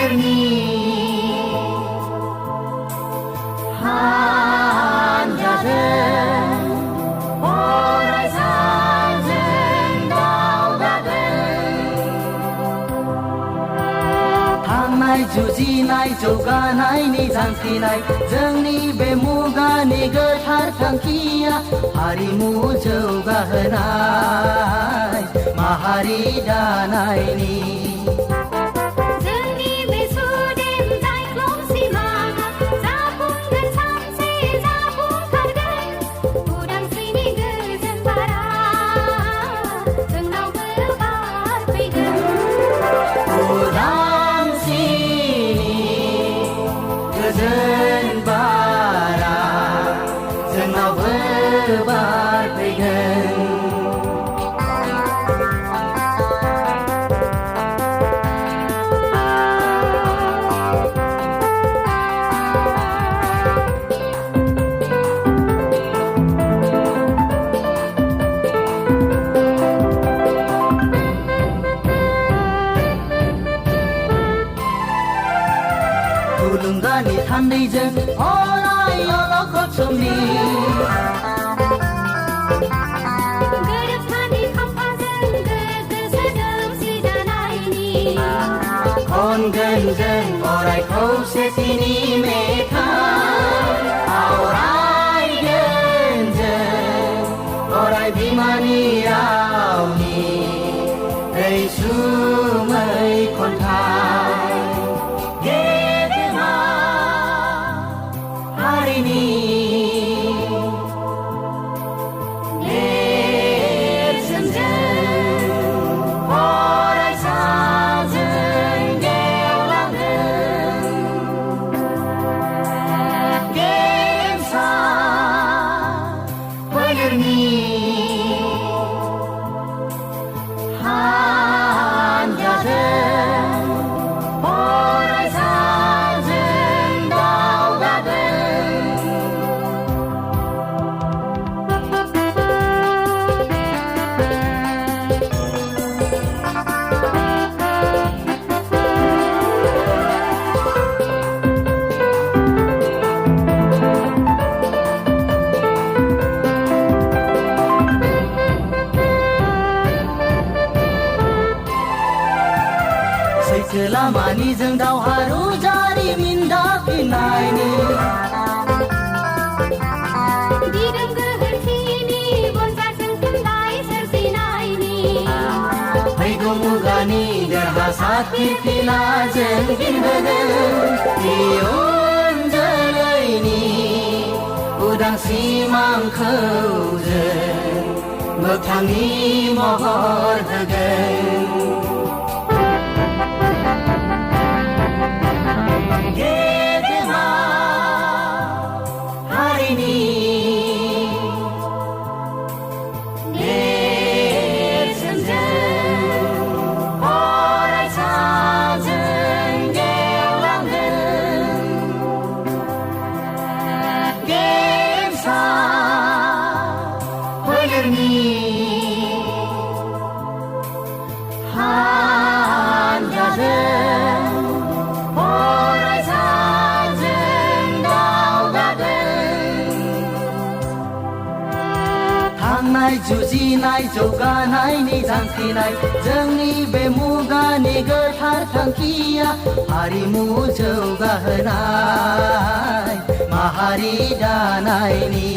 Hadirni Hanjaden Orai sajen दावगागोन थांनाय जुजिनाय जौगानायनि जांख्रिनाय जोंनि बे मुगानि गोथार थांखिया हारिमु जौगाहोनाय माहारि दानायनि गोजोन बारा जोंनावबो बारफैगोन थुलुंगानि थान्दैजों अराय अलखद समनि गोरोबथानि खाम्फाजों गोग्गो सोदोमस्रि दानायनि खनगोन जों अराय खौसेथिनि मेथाइ आवरायगोन जों अराय बिमानि रावनि रैसुमै खन्थाइ सैथो लामानि जों दावहारु जारिमिन दाफिननायनि दिदोम गोहोथिनि बनजारजों थुनलाइ सोरजिनायनि फैगौ मुगानि देरहासार फिरफिलाजों बिरबोगोन इयुन जोलैनि उदां सिमांखौ जों मोगथांनि महर होगोन थांनाय जुजिनाय जौगानायनि जांख्रिनाय जोंनि बे मुगानि गोथार थांखिया हारिमु जौगाहोनाय माहारि दानायनि